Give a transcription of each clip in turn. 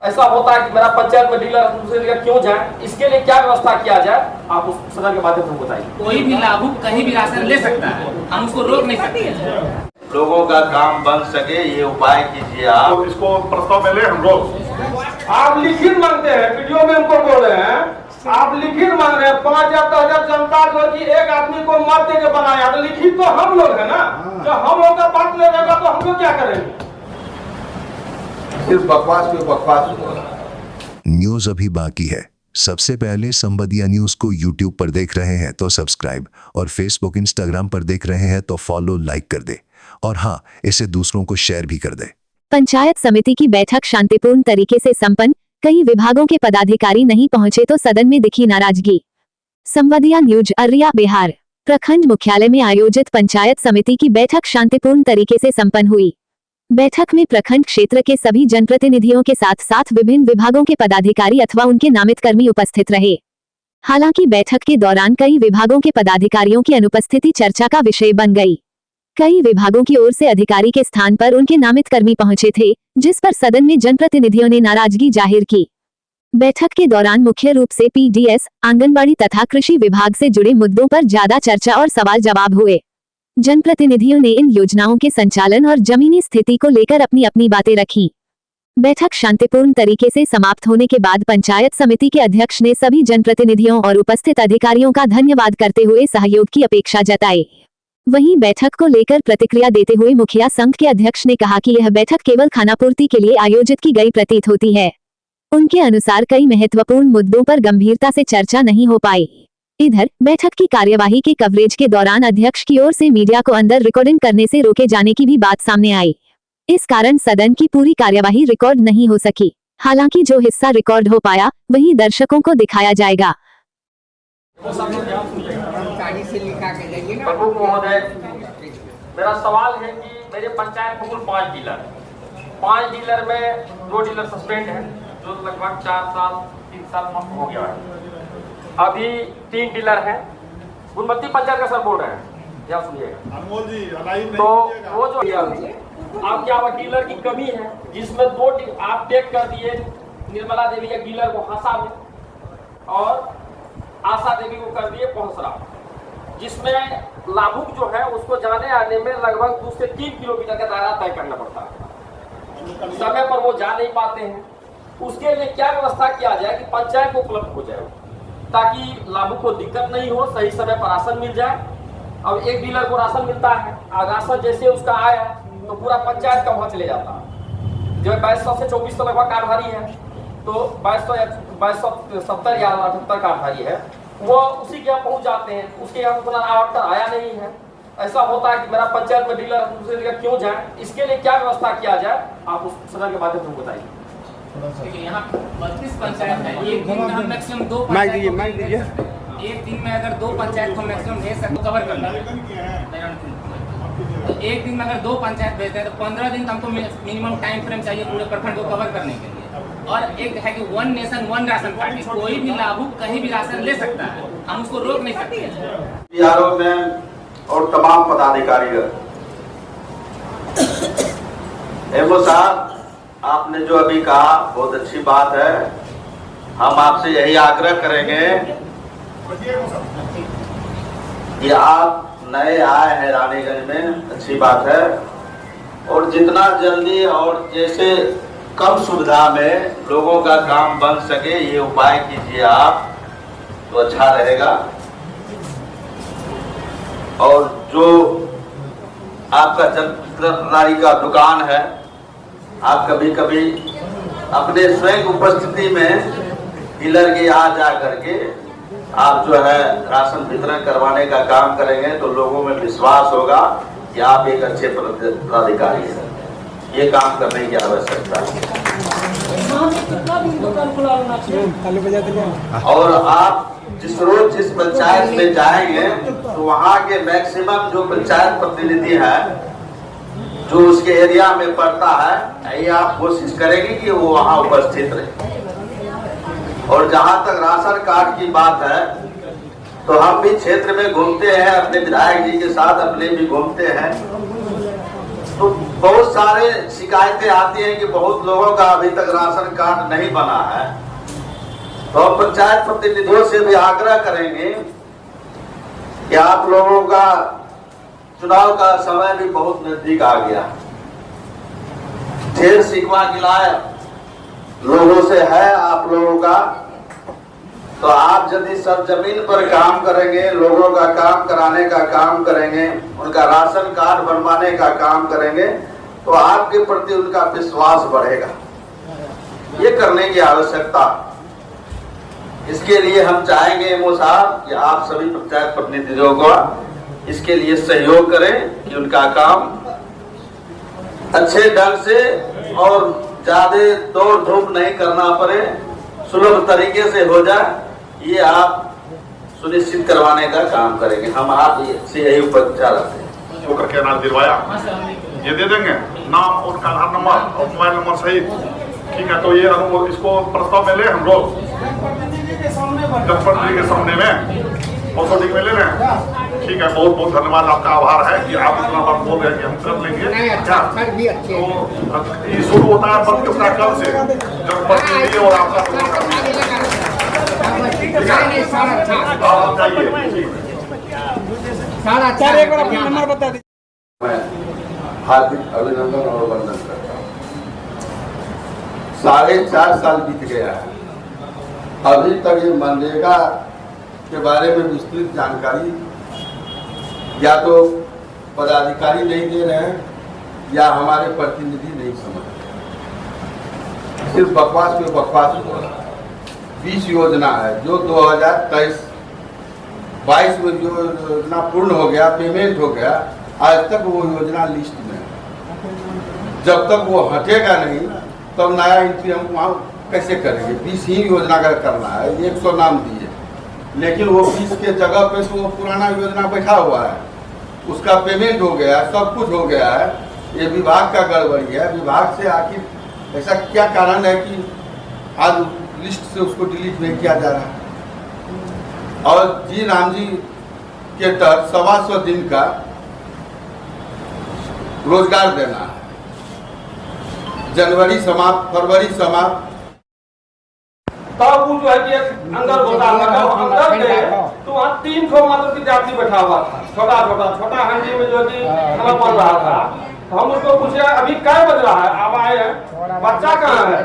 ऐसा होता है कि मेरा पंचायत में डीलर दूसरे जगह क्यों जाए, इसके लिए क्या व्यवस्था किया जाए, आप उस सदन के माध्यम से बताइए। कोई भी लाभुक कहीं भी राशन ले सकता है, हम उसको रोक नहीं सकते। लोगों का काम बन सके ये उपाय कीजिए आप। तो इसको प्रस्ताव में ले हम लोग। आप लिखित मांगते हैं, वीडियो में हमको बोल रहे हैं, आप लिखित मांग रहे हैं 5,000 जनता जो कि एक आदमी को मत दे के बनाया, तो लिखित तो हम लोग है ना। जब हम लोग का बात नहीं रहेगा तो हम लोग क्या करेंगे? सिर्फ बकवास पे बकवास होगा। न्यूज अभी बाकी है। सबसे पहले संवादिया न्यूज को यूट्यूब पर देख रहे हैं तो सब्सक्राइब, और फेसबुक इंस्टाग्राम पर देख रहे हैं तो फॉलो लाइक कर दे, और हाँ, इसे दूसरों को शेयर भी कर दे। पंचायत समिति की बैठक शांतिपूर्ण तरीके से संपन्न, कई विभागों के पदाधिकारी नहीं पहुंचे तो सदन में दिखी नाराजगी। संवादिया न्यूज अररिया बिहार। प्रखंड मुख्यालय में आयोजित पंचायत समिति की बैठक शांतिपूर्ण तरीके से संपन्न हुई। बैठक में प्रखंड क्षेत्र के सभी जनप्रतिनिधियों के साथ साथ विभिन्न विभागों के पदाधिकारी अथवा उनके नामित कर्मी उपस्थित रहे। हालांकि बैठक के दौरान कई विभागों के पदाधिकारियों की अनुपस्थिति चर्चा का विषय बन गई। कई विभागों की ओर से अधिकारी के स्थान पर उनके नामित कर्मी पहुंचे थे, जिस पर सदन में जनप्रतिनिधियों ने नाराजगी जाहिर की। बैठक के दौरान मुख्य रूप से पीडीएस, आंगनबाड़ी तथा कृषि विभाग से जुड़े मुद्दों पर ज्यादा चर्चा और सवाल जवाब हुए। जनप्रतिनिधियों ने इन योजनाओं के संचालन और जमीनी स्थिति को लेकर अपनी अपनी बातें रखीं। बैठक शांतिपूर्ण तरीके से समाप्त होने के बाद पंचायत समिति के अध्यक्ष ने सभी जनप्रतिनिधियों और उपस्थित अधिकारियों का धन्यवाद करते हुए सहयोग की अपेक्षा जताई। वहीं बैठक को लेकर प्रतिक्रिया देते हुए मुखिया संघ के अध्यक्ष ने कहा कि यह बैठक केवल खानापूर्ति के लिए आयोजित की गई प्रतीत होती है। उनके अनुसार कई महत्वपूर्ण मुद्दों पर गंभीरता से चर्चा नहीं हो पाई। इधर बैठक की कार्यवाही के कवरेज के दौरान अध्यक्ष की ओर से मीडिया को अंदर रिकॉर्डिंग करने से रोके जाने की भी बात सामने आई। इस कारण सदन की पूरी कार्यवाही रिकॉर्ड नहीं हो सकी। हालांकि जो हिस्सा रिकॉर्ड हो पाया वही दर्शकों को दिखाया जाएगा। प्रमुख महोदय, मेरा सवाल है कि मेरे पंचायत में कुल 5 डीलर में 2 डीलर सस्पेंड है, जो लगभग 4 साल 3 साल हो गया है। अभी 3 डीलर हैं। गुणवत्ती पंचायत का सर बोल रहे हैं, क्या सुनिएगा। तो वो जो आप क्या डीलर की कमी है, जिसमें 2 आप टेक कर दिए, निर्मला देवी के डीलर को हासा में और आशा देवी को कर दिए पहुंचरा, जिसमें लाभुक जो है उसको जाने आने में लगभग 2 से 3 किलोमीटर का दायरा तय करना पड़ता है। समय पर वो जा नहीं पाते हैं। उसके लिए क्या व्यवस्था किया जाए कि पंचायत को उपलब्ध हो जाए, ताकि लाभुक को दिक्कत नहीं हो, सही समय पर राशन मिल जाए। अब एक डीलर को राशन मिलता है, राशन जैसे उसका आया तो पूरा पंचायत का वहां चले जाता है। जो 2200 से 2400 लगभग कार्डधारी है, तो 2270 या 78 कार्डधारी है, वो उसी के यहाँ पहुंच जाते हैं। उसके यहाँ उतना आवंटन आया नहीं है। ऐसा होता है कि मेरा पंचायत में डीलर दूसरे जगह क्यों जाए, इसके लिए क्या व्यवस्था किया जाए, आप उस सदन के माध्यम से बताइए। यहाँ 32 पंचायत है, एक दिन में हम मैक्सिमम 2 पंचायत, एक दिन में अगर 2 पंचायत को मैक्सिमम भेज सकते कवर करना है। तो एक दिन में अगर 2 पंचायत भेजते हैं तो 15 दिन हमको मिनिमम टाइम फ्रेम चाहिए पूरे प्रखंड को कवर करने के लिए। और एक है कि 1 नेशन 1 राशन कार्ड, कोई भी लाभुक कहीं भी राशन ले सकता है, हम उसको रोक नहीं सकते। बिहारों में और तमाम पदाधिकारी एमओ साहब, आपने जो अभी कहा बहुत अच्छी बात है। हम आपसे यही आग्रह करेंगे कि आप नए आए हैं रानीगंज में, अच्छी बात है, और जितना जल्दी और जैसे कम सुविधा में लोगों का काम बन सके ये उपाय कीजिए आप, तो अच्छा रहेगा। और जो आपका जनप्रतिनिधि का दुकान है, आप कभी कभी अपने स्वयं उपस्थिति में डीलर के यहाँ जा करके आप जो है राशन वितरण करवाने का काम करेंगे तो लोगों में विश्वास होगा कि आप एक अच्छे पदाधिकारी हैं। ये काम करने की आवश्यकता है। और आप जिस रोज जिस पंचायत में जाएंगे तो वहाँ के मैक्सिमम जो पंचायत प्रतिनिधि हैं जो उसके एरिया में पड़ता है, यही आप कोशिश करेंगे कि वो वहाँ उपस्थित रहे। और जहाँ तक राशन कार्ड की बात है, तो हम भी क्षेत्र में घूमते हैं, अपने विधायक जी के साथ अपने भी घूमते हैं, तो बहुत सारे शिकायतें आती हैं कि बहुत लोगों का अभी तक राशन कार्ड नहीं बना है, तो पंचायत प्रतिनिधियों से भी आग्रह करेंगे कि आप लोगों का चुनाव का समय भी बहुत नजदीक आ गया, ढेर शिकवा गिलाए लोगों से है आप लोगों का, तो आप यदि सब जमीन पर काम करेंगे, लोगों का काम कराने का काम करेंगे, उनका राशन कार्ड बनवाने का काम करेंगे, तो आपके प्रति उनका विश्वास बढ़ेगा। ये करने की आवश्यकता, इसके लिए हम चाहेंगे एमओ साहब कि आप सभी पंचायत प्रतिनिधियों को इसके लिए सहयोग करें कि उनका काम अच्छे ढंग से और ज्यादा दौड़ धूप नहीं करना पड़े, सुलभ तरीके से हो जाए, ये आप सुनिश्चित करवाने का काम करेंगे। हम आप से यही अपेक्षा रखते हैं। वो करके नाम दिलवाया, ये दे देंगे नाम, उनका आधार नंबर और मोबाइल नंबर सहित, ठीक है। तो ये इसको प्रस्ताव में ले हम लोग जनप्रतिनिधि के सामने में औषधि में ले रहे हैं, ठीक है। बहुत बहुत धन्यवाद, आपका आभार है कि आप इतना बात बोल रहे हैं कि हम कर लेंगे। तो ये शुरू होता है प्रतियोगिता कल से, जनप्रतिनिधि और आपका मैं हार्दिक अभिनंदन और वंदन करता हूँ। 4.5 साल बीत गया है, अभी तक ये मनरेगा के बारे में विस्तृत जानकारी या तो पदाधिकारी नहीं दे रहे हैं या हमारे प्रतिनिधि नहीं समझ रहे, सिर्फ बकवास पे बकवास हो रहा है। 20 योजना है जो 2023-22 में जो योजना पूर्ण हो गया, पेमेंट हो गया, आज तक वो योजना लिस्ट में है। जब तक वो हटेगा नहीं तब नया एंट्री हम वहाँ कैसे करेंगे? 20 ही योजना का करना है, 100 नाम दिए, लेकिन वो 20 के जगह पे तो वो पुराना योजना बैठा हुआ है, उसका पेमेंट हो गया, सब कुछ हो गया है। ये विभाग का गड़बड़ी है। विभाग से आखिर ऐसा क्या कारण है कि आज लिस्ट से उसको डिलीट नहीं किया जा रहा है? और जी राम जी के तहत 125 दिन का रोजगार देना है, जनवरी समाप्त, फरवरी समाप्त, तब वो जो है कि अंदर होता है, अंदर गए तो वहाँ 3 मात्र विद्यार्थी बैठा हुआ था, छोटा हंडी में जो कि खाना बन रहा था। हम उसको पूछे अभी क्या बज रहा है, अब आए हैं, बच्चा कहाँ है?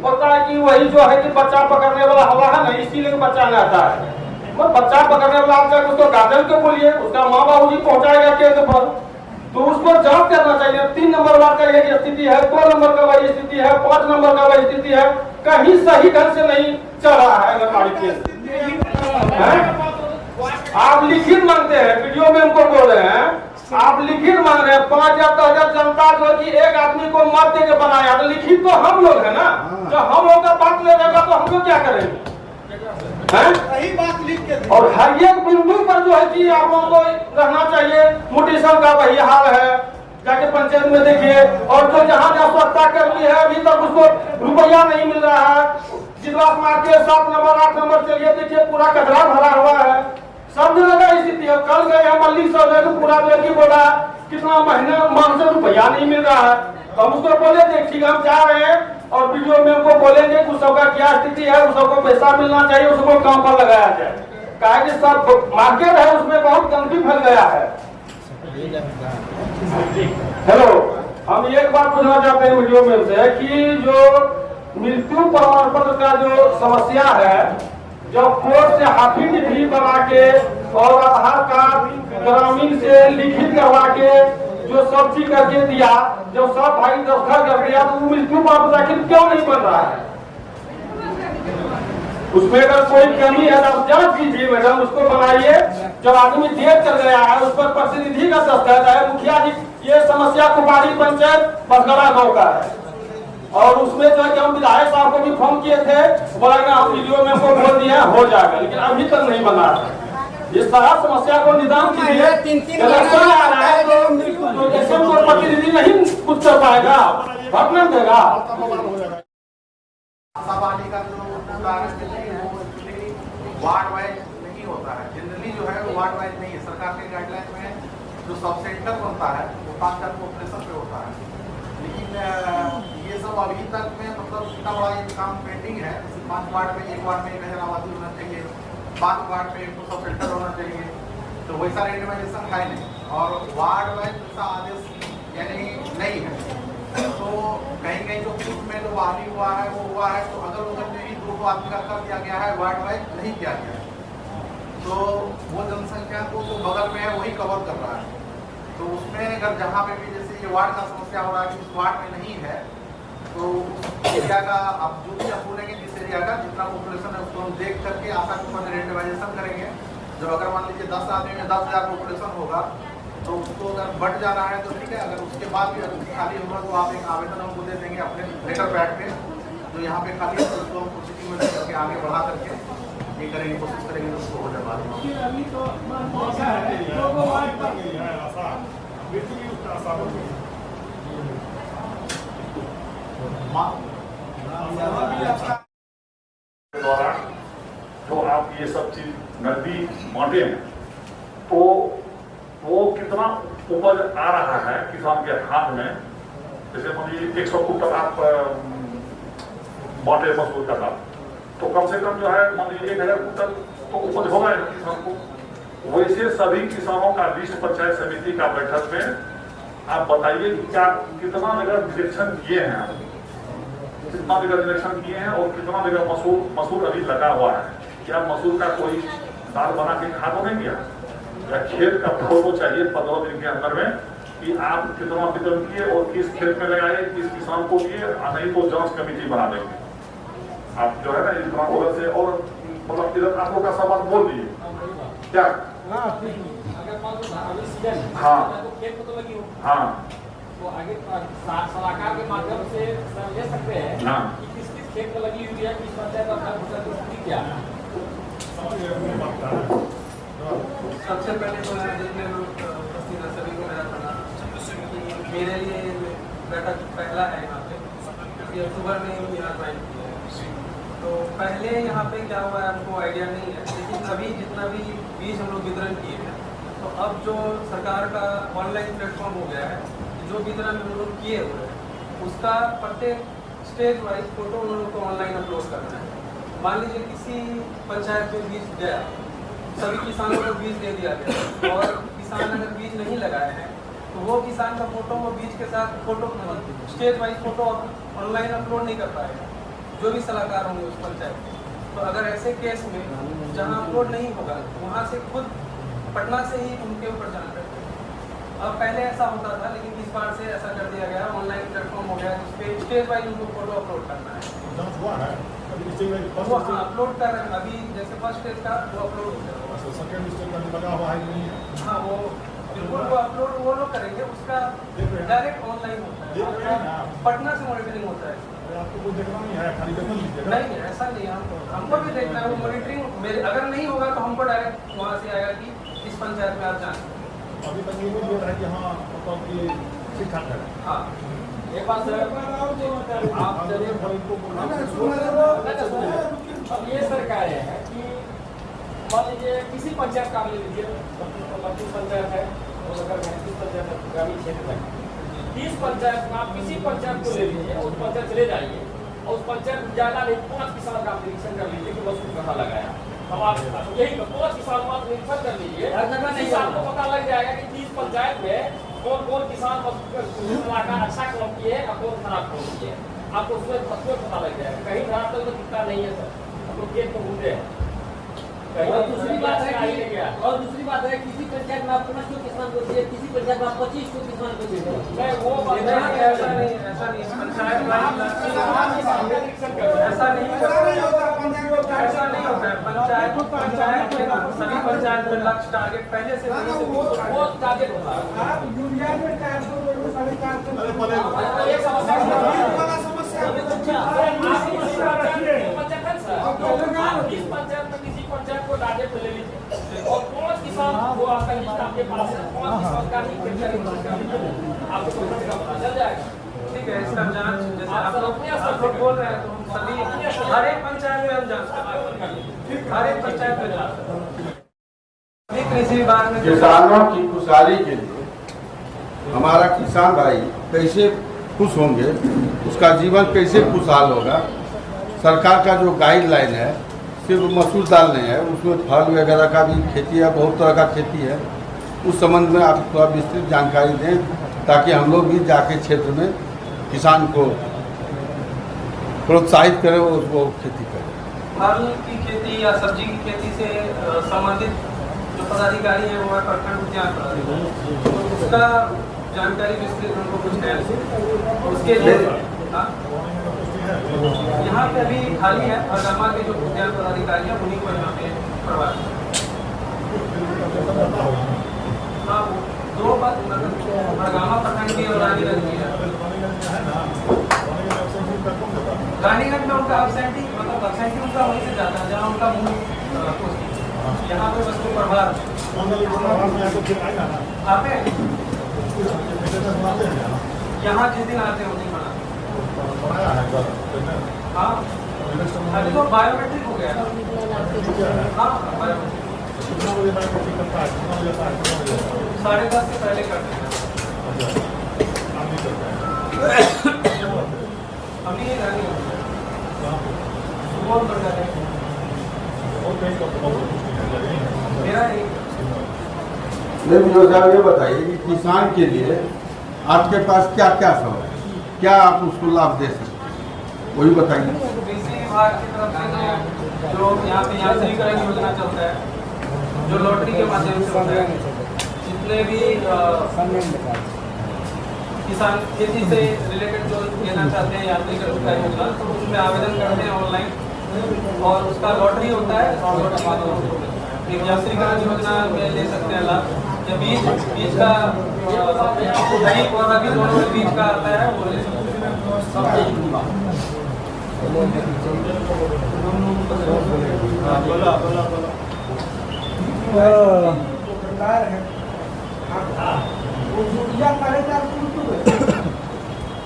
बोलता है कि वही जो है कि बच्चा पकड़ने वाला हवा है ना, इसीलिए बच्चा नहीं आता है। बच्चा पकड़ने वाला आप जाकर उसको गार्जियन को बोलिए, उसका माँ बाबू जी पहुँचाएगा केंद्र पर, तो उसको जांच करना चाहिए। 3 नंबर वार्ड का ये स्थिति है, 2 नंबर का वही स्थिति है, 5 नंबर का वही स्थिति है, कहीं सही ढंग से नहीं चल रहा है आंगनबाड़ी केंद्र। आप लिखित मांगते हैं, वीडियो में हमको बोल रहे हैं, आप लिखित मांग रहे हैं 5 या 10 हजार जनता जो कि एक आदमी को मत दे के बनाया, तो लिखित तो हम लोग है ना, जब हम लोग का बात ले जाएगा तो हम लोग क्या करेंगे? सही बात लिख के, और हर एक बिंदु पर जो है कि आप लोगों को रहना चाहिए। म्यूटेशन का वही हाल है, जाके पंचायत में देखिए, और जो जहाँ आवश्यकता कर ली है अभी तक उसको रुपया नहीं मिल रहा है। जिला समाज के 7 नंबर 8 नंबर चलिए, देखिए पूरा कचरा भरा हुआ है, सब जगह का स्थिति है। कल गए हम मल्लिक साहब को पूरा लड़की बोला कितना महीना मांग से रुपया नहीं मिल रहा है, तो हम उसको बोले थे ठीक हम जा रहे हैं, और वीडियो में हमको बोलेंगे उस सबका क्या स्थिति है, उस सबको पैसा मिलना चाहिए, उसको काम पर लगाया जाए। कहा कि सब मार्केट है उसमें बहुत गंदगी फैल गया है। हेलो, हम एक बात पूछना चाहते हैं वीडियो में से कि जो मृत्यु प्रमाण पत्र का जो समस्या है, जब कोर्ट से एफिडेविट बना के और आधार कार्ड ग्रामीण से लिखित करवा के जो सब चीज करके दिया, जब सब भाई दस्तखत कर दिया, तो मृत्यु प्रमाण पत्र आखिर क्यों नहीं बन रहा है? उसमें अगर कोई कमी है तो जांच कीजिए मैडम, उसको बनाइए। जब आदमी देर चल गया है उस पर प्रतिनिधि का दस्तखत है, मुखिया जी, ये समस्या कुमारी पंचायत बसगड़ा गाँव का है, और उसमें जो है कि हम विधायक साहब को भी फोन किए थे, बोला कि हम वीडियो में को बोल दिए हो जाएगा, लेकिन अभी तक नहीं बना है। इस सारा समस्या को निदान कीजिए। इलेक्शन आ रहा है तो जैसे प्रतिनिधि नहीं कुछ कर पाएगा, वोट नहीं देगा। वार्ड वाइज नहीं होता है, जनरली जो है वो वार्ड वाइज नहीं है। सरकार के गाइडलाइन में जो सब सेंटर बनता है वो 5 ऑपरेशन पे होता है। लेकिन ये सब अभी तक में मतलब इतना बड़ा ये काम पेंडिंग है। 5 वार्ड में 1 वार्ड में 1000 आबादी होना चाहिए, 5 वार्ड में 100 फिल्टर होना चाहिए, तो वैसा रेंडमाइजेशन है नहीं और वार्ड वाइज वैसा आदेश यानी नहीं है। तो कहीं कहीं जो पूर्व में जो बाहरी हुआ है वो हुआ है, तो अगल बगल में भी 2 आदमी का कर दिया गया है, वार्ड वाइज नहीं किया गया है। तो वो जनसंख्या को जो बगल में है वही कवर कर रहा है। तो उसमें अगर जहाँ पे भी जैसे ये वार्ड का समस्या हो रहा है कि उस वार्ड में नहीं है, तो उस एरिया का आप जो भी आप बोलेंगे जिस एरिया का जितना पॉपुलेशन है उसको हम देख करके आशा के रेंडमाइजेशन करेंगे। जब अगर मान लीजिए 10 आदमी में 10,000 पॉपुलेशन होगा तो उसको अगर बढ़ जा रहा है तो ठीक है, अगर उसके बाद भी अगर खाली होगा तो आप एक आवेदन हमको दे देंगे अपने लेटर पैड पे, जो यहाँ पे खाली है तो उसको हम प्रोसीडिंग में करके आगे बढ़ा करके ये करेंगे, कोशिश करेंगे तो उसको हो जाए। दौरान जो आप ये सब चीज नकदी बांटे हैं तो वो कितना उपज आ रहा है किसान के हाथ में। जैसे मान लीजिए 100 कुंटल आप बांटे मसूर का दाम, तो कम से कम जो है मान लीजिए 1000 कुंटल तो उपज होगा किसान को। वैसे सभी किसानों का लिस्ट पंचायत समिति का बैठक में आप बताइए कि क्या कितना जगह निरीक्षण किए हैं, कितना जगह निरीक्षण किए हैं और कितना जगह मसूर अभी लगा हुआ है। क्या मसूर का कोई दाल बना के खा तो नहीं दिया, या खेत का फोटो चाहिए 15 दिन के अंदर में कि आप कितना वितरण किए और किस खेत में लगाए, किस किसान को दिए, नहीं तो जांच कमेटी बना देंगे। आप जो है ना इस तरह से और मतलब इधर आप लोग का सवाल बोल दिए क्या। हाँ हाँ तो आगे सलाहकार के माध्यम से ले सकते हैं हाँ कि किस खेत में लगी हुई है, किस पंचायत का स्थिति क्या है। सबसे पहले तो जितने लोग उपस्थित हैं सभी को मेरा प्रणाम। मेरे लिए बैठक पहला है यहाँ पे, क्योंकि अक्टूबर में ही यहाँ ज्वाइन किया है। तो पहले यहाँ पे क्या हुआ है हमको आइडिया नहीं है, लेकिन अभी जितना भी बीज हम लोग वितरण किए हैं तो अब जो सरकार का ऑनलाइन प्लेटफॉर्म हो गया है, जो वितरण हम लोग किए हुए हैं उसका प्रत्येक स्टेज वाइज फोटो उन लोगों को ऑनलाइन अपलोड करना है। मान लीजिए किसी पंचायत में बीज गया, सभी किसानों को बीज दे दिया गया और किसान अगर बीज नहीं लगाए हैं तो वो किसान का फोटो वो बीज के साथ photo stage wise photo online upload नहीं कर पाएगा, जो भी सलाहकार होंगे उस पंचायत के। तो अगर ऐसे केस में जहाँ अपलोड नहीं होगा वहाँ से खुद पटना से ही उनके ऊपर जाना पड़ेगा। अब पहले ऐसा होता था, लेकिन इस बार से ऐसा कर दिया गया, ऑनलाइन प्लेटफॉर्म हो गया जिस पे स्टेज वाइज उनको फोटो अपलोड करना है। वो हाँ अपलोड कर रहे हैं अभी, जैसे फर्स्ट स्टेज का वो अपलोड हो गया। हाँ वो बिल्कुल वो अपलोड वो लोग करेंगे, उसका डायरेक्ट ऑनलाइन होता है, पटना से मॉनिटरिंग होता है। आपको कुछ देखना नहीं है, खाली देखना लीजिएगा। नहीं ऐसा नहीं, हमको भी देखना है वो मॉनिटरिंग मेरे, अगर नहीं होगा तो हमको डायरेक्ट वहाँ से आएगा कि इस पंचायत में आप जाएं। अभी तक ये भी हो रहा है कि हाँ मतलब कि ठीक ठाक है। हाँ एक बात सर, आप चलिए अब ये सरकार है कि मान लीजिए किसी पंचायत का ले लीजिए, 32 पंचायत है, 35 पंचायत है ग्रामीण क्षेत्र में, 30 पंचायत में आप किसी पंचायत को ले लीजिए, उस पंचायत चले जाइए और उस पंचायत में ज्यादा नहीं 5 किसान का निरीक्षण कर लीजिए कि मसूर कहाँ लगाया। अब आप यही 5 किसान का निरीक्षण कर लीजिए, किसान को पता लग जाएगा कि 30 पंचायत में कौन कौन किसान का अच्छा काम किए और कौन खराब काम किए, आपको उसमें पता लग जाएगा। कहीं खराब तो दिखता नहीं है सर, हम लोग खेत को घूमते हैं। और दूसरी बात है किसी पंचायत में आप 5 किसान को दिए, किसी पंचायत में आप 25 किसान को दिए। नहीं वो ऐसा नहीं पंचायत ऐसा नहीं होता है। पंचायत में सभी पंचायत में लक्ष्य टारगेट पहले से वो टारगेट होता है। इस पंचायत में किसी पंचायत को टारगेट ले लीजिए और 5 किसान वो आपका लिस्ट आपके पास है, 5 किसान का ही आपको पता चल जाएगा। ठीक है, इसका जांच जैसे आप लोग बोल रहे हैं तो हम सभी हर एक पंचायत में हम जांच करेंगे, हर एक पंचायत में जांच करेंगे। कृषि विभाग में किसानों की खुशहाली के लिए हमारा किसान भाई कैसे खुश होंगे, उसका जीवन कैसे खुशहाल होगा। सरकार का जो गाइडलाइन है सिर्फ मसूर दाल नहीं है, उसमें फल वगैरह का भी खेती है, बहुत तरह का खेती है। उस संबंध में आप थोड़ा विस्तृत जानकारी दें ताकि हम लोग भी जाके क्षेत्र में किसान को प्रोत्साहित करें और वो खेती करें। फल की खेती या सब्जी की खेती से संबंधित जो पदाधिकारी है वो है प्रखंड उद्यान पदाधिकारी, तो उसका जानकारी विस्तृत उनको कुछ है उसके लिए यहाँ पे अभी खाली है और रमा के जो उद्यान पदाधिकारी है उन्हीं को यहाँ पे करवा दो बात बड़गामा प्रखंड की और रानीगंज की है। रानीगंज में उनका एब्सेंटी उनका वहीं से जाता है जहाँ उनका मूल यहाँ पे बस को प्रभार आते यहाँ जिस दिन आते हैं उस दिन बना। हाँ अभी तो बायोमेट्रिक हो गया। हाँ बायोमेट्रिक 10:30 से पहले करते हैं। हम नहीं जाने सुबह कर जाते हैं। मेरा साहब ये बताइए कि किसान के लिए आपके पास क्या क्या सब है, क्या आप उसको लाभ दे सकते हैं, वही बताइए। कृषि विभाग की तरफ से जो यहाँ पे यांत्रिकरण योजना चलता है, जो लॉटरी के माध्यम से होता है, जितने भी किसान खेती से रिलेटेड जो लेना चाहते हैं यांत्रिकरण का योजना, तो उसमें आवेदन करते हैं ऑनलाइन और उसका लॉटरी होता है और एक यांत्रिकरण योजना में ले सकते हैं लाभ। जब बीज का खरीफ और रबी दोनों में बीज का आता है वो ले सकते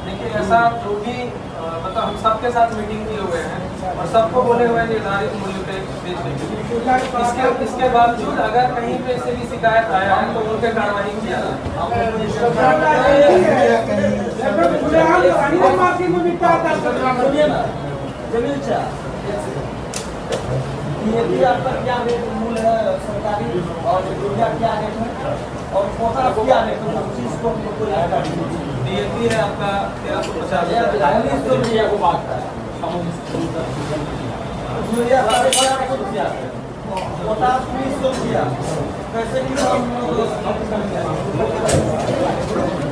देखिए ऐसा जो भी मतलब हम सबके साथ मीटिंग किए हुए हैं और सबको बोले हुए निर्धारित मूल्य पे बेचने के। इसके बावजूद अगर कहीं पे से भी शिकायत आया है तो उन पे कार्रवाई किया आपका क्या मूल्य है सरकारी और यूरिया क्या रेट है और पोटाश क्या रेट है, उस चीज को डीएपी है आपका 1350 को बांटता है, यूरिया 1250 रुपया, पोटाश 20 रुपया, कैसे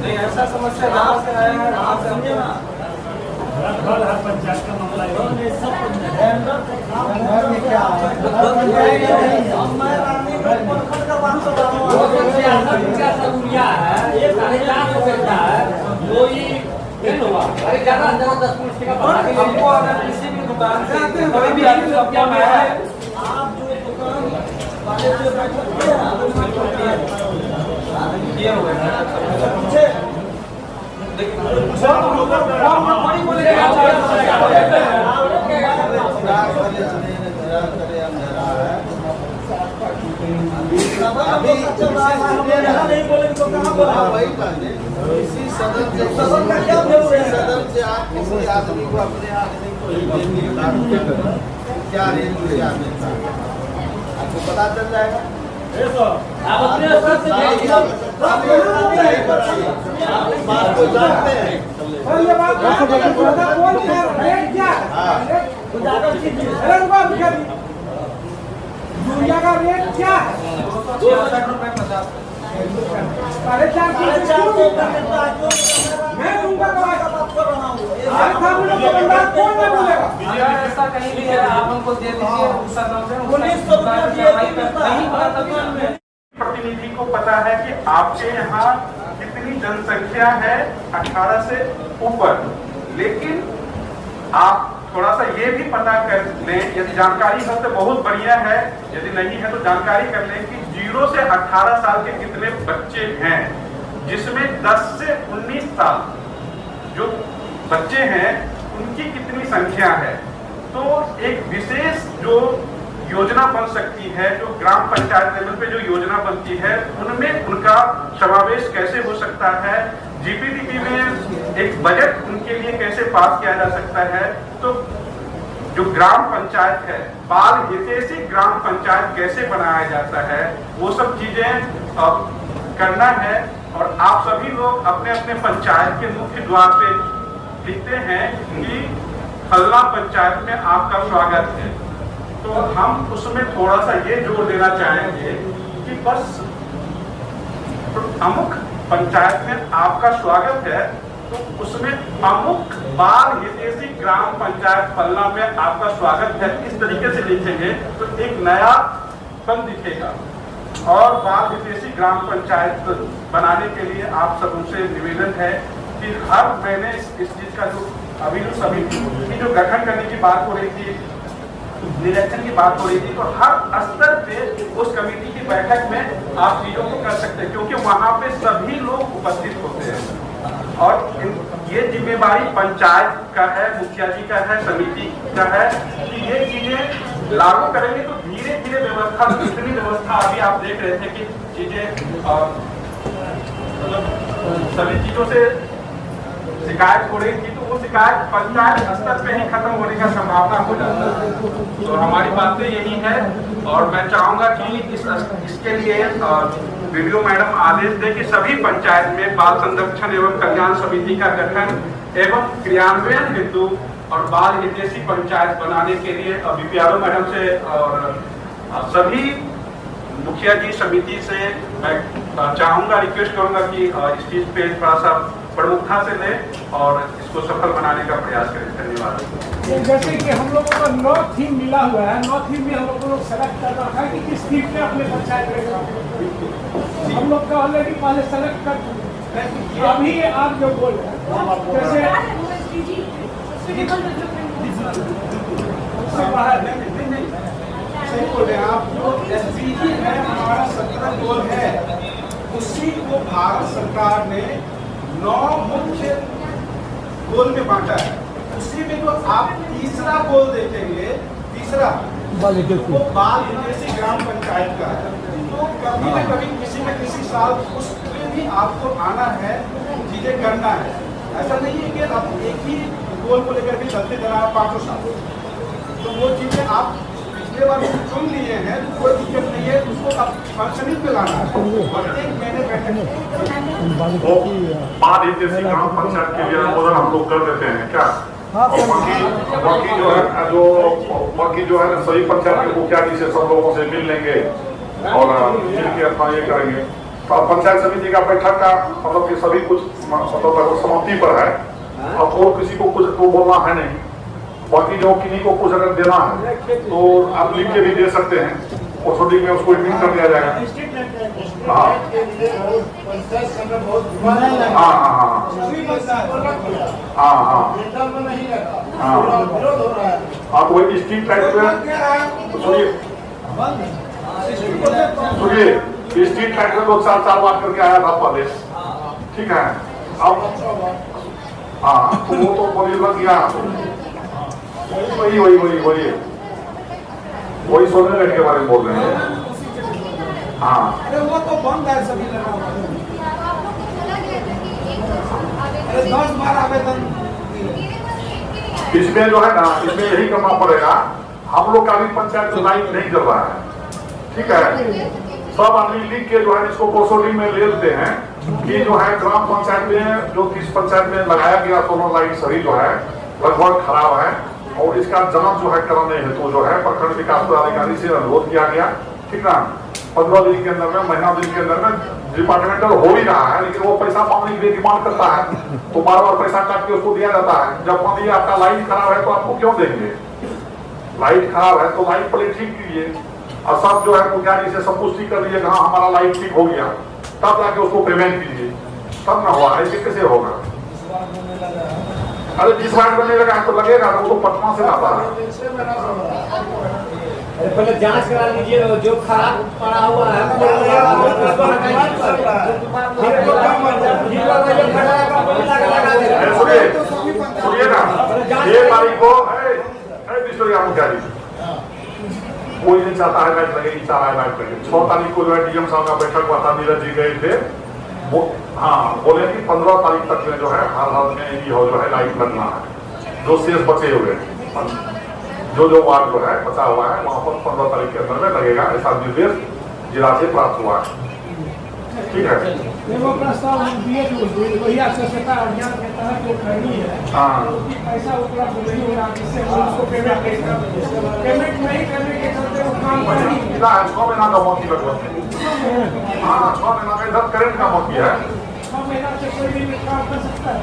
नहीं ऐसा समस्या जहाँ से आया है वहाँ से समझे ना। पंचायत का मामला हमको अगर किसी भी दुकान से कोई भी आदमी रुपया में है आप जो दुकान वाले जो बैठे ये हुआ इसी सदन का क्या सदन से आप किसी आदमी को अपने आदमी को क्या रेट मिलेगा आपको पता चल जाएगा। आप अपने स्तर से बात को जानते हैं। यूरिया का रेट क्या है? 62 रुपये 50 मैं दूंगा ऐसा कहीं भी है आप हमको दे दीजिए प्रतिनिधि को पता है कि आपके यहाँ कितनी जनसंख्या है 18 से ऊपर, लेकिन आप थोड़ा सा ये भी पता कर लें, यदि जानकारी है तो बहुत बढ़िया है, यदि नहीं है तो जानकारी कर लें कि 0 से 18 साल के कितने बच्चे हैं, जिसमें 10 से 19 साल जो बच्चे हैं उनकी कितनी संख्या है। तो एक विशेष जो योजना बन सकती है, जो ग्राम पंचायत लेवल पे जो योजना बनती है, उनमें उनका समावेश कैसे हो सकता है, जीपीडीपी में एक बजट उनके लिए कैसे पास किया जा सकता है, तो जो ग्राम पंचायत है, बाल हितैषी ग्राम पंचायत कैसे बनाया जाता है, वो सब चीजें करना है। और आप सभी लोग अपने अपने पंचायत के मुख्य द्वार पे लिखते हैं कि फलना पंचायत में आपका स्वागत है। तो हम उसमें थोड़ा सा ये जोर देना चाहेंगे कि बस अमुक पंचायत में आपका स्वागत है, तो उसमें अमुक बाल हितैषी ग्राम पंचायत फलना में आपका स्वागत है, इस तरीके से लिखेंगे तो एक नया पन दिखेगा। और बाल हितैषी ग्राम पंचायत बनाने के लिए आप सब उनसे निवेदन है कि हर महीने इस चीज का जो अभी जो समिति की जो गठन करने की बात हो रही थी, निरीक्षण की बात हो रही थी, तो हर स्तर पे उस कमेटी की बैठक में आप चीजों को कर सकते हैं, क्योंकि वहां पे सभी लोग उपस्थित होते हैं। और ये जिम्मेवारी पंचायत का है, मुखिया जी का है, समिति का है कि ये चीजें लागू करेंगे तो धीरे धीरे व्यवस्था, जितनी व्यवस्था अभी आप देख रहे थे कि चीजें मतलब सभी चीजों से शिकायत हो रही थी, तो वो शिकायत पंचायत स्तर पे ही खत्म होने का संभावना हो जाता है। तो हमारी बातें यही है और मैं चाहूंगा कि इसके लिए वीडियो मैडम आदेश दे कि सभी पंचायत में बाल संरक्षण एवं कल्याण समिति का गठन एवं क्रियान्वयन हेतु और बाल हितैषी पंचायत बनाने के लिए बीपीआरओ मैडम से और सभी मुखिया जी समिति से मैं चाहूंगा, रिक्वेस्ट करूंगा कि इस चीज पे थोड़ा सा प्रमुखता से लें और इसको सफल बनाने का प्रयास करें। धन्यवाद। जैसे कि हम लोगों को 9 थीम मिला हुआ है, 9 थीम में हम लोग सेलेक्ट कर रखा है कि किस थीम में अपने पंचायत में हम लोग का ऑलरेडी पहले सेलेक्ट कर चुके हैं। अभी आप जो बोल रहे हैं जैसे बाहर नहीं सही बोल रहे हैं आप, जो एसडीजी है हमारा 17 गोल है, उसी को भारत सरकार ने 9 मुख्य गोल में बांटा है। उसी में जो आप तीसरा गोल देखेंगे, तीसरा वो बाल हितैषी ग्राम पंचायत का है। तो कभी न कभी किसी न किसी साल उसमें भी आपको आना है, चीजें करना है। ऐसा नहीं है कि आप एक ही गोल को लेकर के चलते जा रहे हैं 5 साल। तो वो चीजें आप पिछले बार चुन लिए हैं, तो कोई दिक्कत नहीं है, उसको आप फंक्शनिंग पे लाना है। और एक महीने बैठक बाल हितैषी ग्राम पंचायत के लिए अनुमोदन हम लोग कर देते हैं क्या? और बाकी जो है सभी पंचायत के मुखिया जी से सब लोगों से मिल लेंगे और मिलकर अपना ये करेंगे। तो पंचायत समिति का बैठक का मतलब कि सभी कुछ मतलब समाप्ति पर है, अब और किसी को कुछ तो बोलना है नहीं। बाकी जो किन्हीं को कुछ अगर देना है तो आप लिख के भी दे सकते हैं, और छोटी में उसको एडमिट कर दिया जाएगा। हाँ हाँ तो वही स्ट्रीट लाइट पे सुनिए स्ट्रीट लाइट में 2-4 बात करके आया था पहले, ठीक है। अब हाँ तो वो तो बोली लग गया, वही सोने लाइट के बारे में बोल रहे हैं। हाँ अरे वो तो बंद है सभी जगह। 10 बार आवेदन इसमें जो है ना, इसमें यही करना पड़ेगा। हम लोग का भी पंचायत लाइन नहीं कर रहा है, ठीक है। सब आदमी लिख के जो है इसको पोसोडी में ले लेते हैं कि जो है ग्राम पंचायत में जो 30 पंचायत में लगाया गया सोलर लाइट सही जो है लगभग खराब है, और इसका जांच जो है कराने हेतु जो है प्रखंड विकास पदाधिकारी से अनुरोध किया गया, ठीक ना। 15 दिन के अंदर में, महीना दिन के अंदर में डिपार्टमेंटल हो ही रहा है, लेकिन वो पैसा पाने के लिए डिमांड करता है, तो बार-बार पैसा काट के उसको दिया जाता है। जब मान लीजिए आपका लाइट खराब है तो आपको क्यों देंगे? लाइट खराब है तो लाइट पहले ठीक कीजिए, और सब जो है मुखिया जी से संतुष्टि कर लीजिए, हाँ हमारा लाइट ठीक हो गया, तब जाके उसको पेमेंट कीजिए, तब ना हुआ। ऐसे कैसे होगा? अरे 20 बार बनने लगा तो लगेगा, वो तो पटना से लाता है। पहले जांच करा लीजिए, जो खराब पड़ा हुआ है सुनिए ना, 6 तारीख को मुखिया जी कोई नहीं चाहता है लाइट लगेगी, 4 लाइट लगे। 6 तारीख को जो है डीएम साहब का बैठक हुआ था, नीरज जी गए थे, हाँ बोले कि 15 तारीख तक में जो है हर हाल में ये हो जो है लाइट लगना है। जो शेष बचे हुए जो वार्ड जो है बचा हुआ है वहाँ पर 15 तारीख के अंदर में लगेगा, ऐसा निर्देश जिला से प्राप्त हुआ है। ठीक है, वो प्रस्ताव वही स्वच्छता अभियान के तहत जो करनी है, पैसा उपलब्ध नहीं हो रहा, जिससे उसको पेमेंट नहीं करने के चलते वो काम कर रही है। 6 महीना का मौकी लगभग, हाँ 6 महीना का इधर करेंट का मौकी है। 6 महीना से कोई भी काम कर सकता है।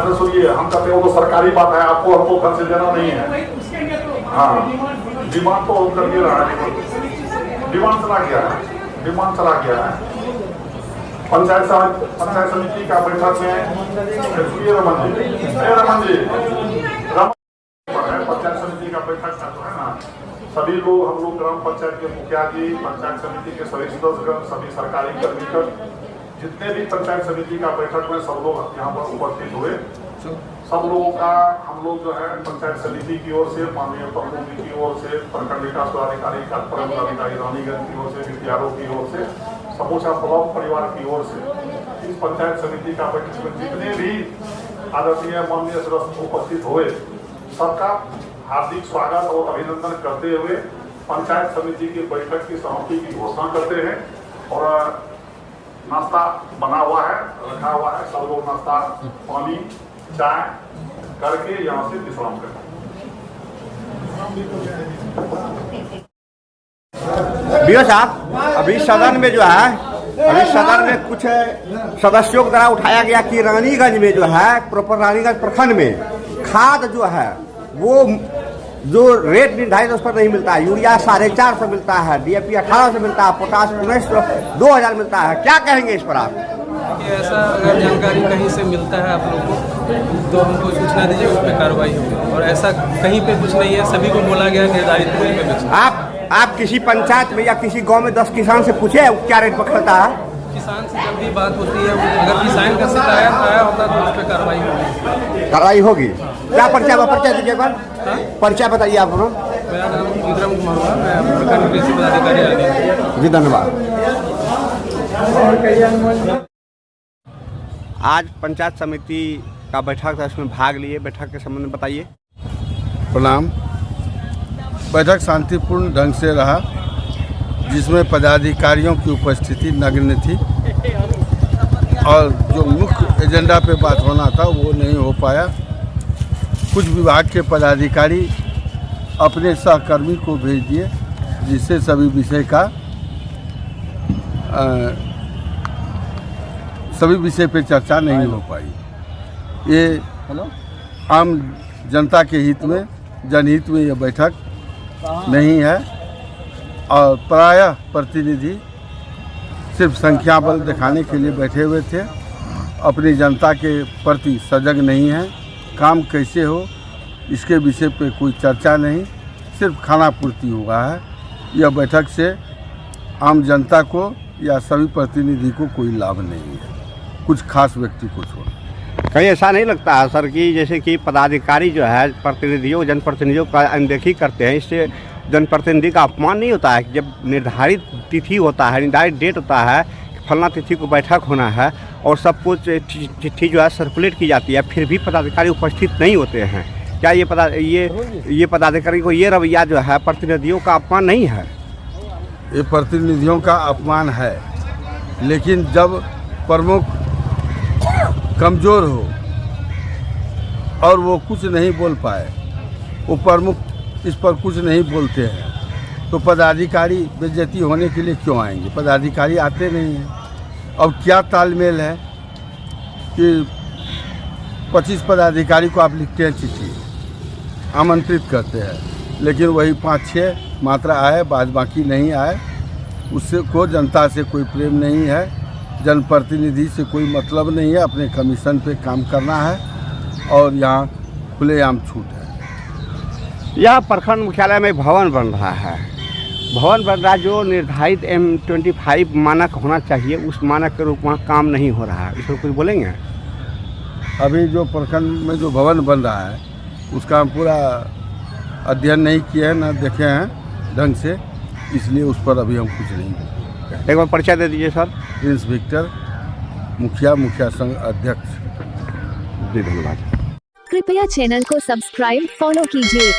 तो सुनिए, हम कहते हैं वो तो सरकारी बात है, आपको हमको घर से देना नहीं है। उसके लिए तो हाँ डिमांड तो कर दिया रहा है, डिमांड चला गया है। पंचायत समिति का बैठक में रमन जी पंचायत समिति का बैठक का जो है ना, सभी लोग हम लोग ग्राम पंचायत के मुखिया जी, पंचायत समिति के सभी सदस्यगण, सभी सरकारी कर्मचारी, जितने भी पंचायत समिति का बैठक में सब लोग यहाँ पर उपस्थित हुए। सब लोगों का हम लोग जो है पंचायत समिति की ओर से, माननीय प्रमुख जी की ओर से, प्रखंड विकास पदाधिकारी, कार्यक्रम पदाधिकारी रानीगंज की ओर से, विद्यालयों की ओर से, समूचा ब्लॉक परिवार की ओर से इस पंचायत समिति का बैठक में जितने भी आदरणीय माननीय सदस्य उपस्थित हुए, सबका हार्दिक स्वागत और अभिनंदन करते हुए पंचायत समिति की बैठक की समाप्ति की घोषणा करते हैं। और नाश्ता बना हुआ है, रखा हुआ है, सब लोग नाश्ता पानी चाय करके यहाँ से विश्राम करें। बीओ साहब, अभी सदन में जो है, सदन में कुछ सदस्यों के द्वारा उठाया गया कि रानीगंज में जो है, प्रॉपर रानीगंज प्रखंड में खाद जो है वो जो रेट निर्धारित उस पर नहीं मिलता है। यूरिया 450 मिलता है, DAP 1800 मिलता है, पोटाश 1900, 2000 मिलता है। क्या कहेंगे इस पर आप? ऐसा अगर जानकारी कहीं से मिलता है आप लोगों को तो हमको सूचना दीजिए, उस पर कार्रवाई होगी। और ऐसा कहीं पे कुछ नहीं है, सभी को बोला गया निर्धारित रेट पे बेचना। आप किसी पंचायत में या किसी गांव में 10 किसान से पूछे क्या रेट पर खरीदता है? किसान से जब भी बात होती है, अगर किसान का शिकायत आया होता तो उस पर कार्रवाई होगी। क्या परिचय दीजिए, परिचय बताइए आप लोग। मेरा नाम विक्रम कुमार हुआ, मैं प्रखंड कृषि पदाधिकारी। जी धन्यवाद। आज पंचायत समिति का बैठक था, इसमें भाग लिए, बैठक के संबंध में बताइए। प्रणाम। बैठक शांतिपूर्ण ढंग से रहा, जिसमें पदाधिकारियों की उपस्थिति नगण्य थी और जो मुख्य एजेंडा पे बात होना था वो नहीं हो पाया। कुछ विभाग के पदाधिकारी अपने सहकर्मी को भेज दिए, जिससे सभी विषय पे चर्चा नहीं हो पाई। ये आम जनता के हित में, जनहित में ये बैठक नहीं है और प्रायः प्रतिनिधि सिर्फ संख्या बल दिखाने के लिए बैठे हुए थे, अपनी जनता के प्रति सजग नहीं है। काम कैसे हो इसके विषय पे कोई चर्चा नहीं, सिर्फ खाना पूर्ति हुआ है। यह बैठक से आम जनता को या सभी प्रतिनिधि को कोई लाभ नहीं है, कुछ खास व्यक्ति को छोड़। कहीं ऐसा नहीं लगता है सर कि जैसे कि पदाधिकारी जो है प्रतिनिधियों, जनप्रतिनिधियों का अनदेखी करते हैं, इससे जनप्रतिनिधि का अपमान नहीं होता है? जब निर्धारित तिथि होता है, निर्धारित डेट होता है, फलना तिथि को बैठक होना है और सब कुछ चिट्ठी जो है सर्कुलेट की जाती है, फिर भी पदाधिकारी उपस्थित नहीं होते हैं। क्या ये पदाधिकारी को ये रवैया जो है प्रतिनिधियों का अपमान नहीं है? ये प्रतिनिधियों का अपमान है, लेकिन जब प्रमुख कमज़ोर हो और वो कुछ नहीं बोल पाए, वो प्रमुख इस पर कुछ नहीं बोलते हैं, तो पदाधिकारी बेइज्जती होने के लिए क्यों आएंगे? पदाधिकारी आते नहीं हैं। अब क्या तालमेल है कि 25 पदाधिकारी को आप लिखते हैं चिट्ठी, आमंत्रित करते हैं, लेकिन वही 5-6 मात्रा आए, बाद बाकी नहीं आए। उससे को जनता से कोई प्रेम नहीं है, जनप्रतिनिधि से कोई मतलब नहीं है, अपने कमीशन पे काम करना है और यहाँ खुलेआम छूट है। यह प्रखंड मुख्यालय में भवन बन रहा है, जो निर्धारित M25 मानक होना चाहिए, उस मानक के रूप में काम नहीं हो रहा है। इस पर कुछ बोलेंगे? अभी जो प्रखंड में जो भवन बन रहा है उसका हम पूरा अध्ययन नहीं किए हैं, ना देखे हैं ढंग से, इसलिए उस पर अभी हम कुछ नहीं। एक बार परिचय दे दीजिए सर। प्रिंस विक्टर, मुखिया संघ अध्यक्ष। जी धन्यवाद। कृपया चैनल को सब्सक्राइब फॉलो कीजिए।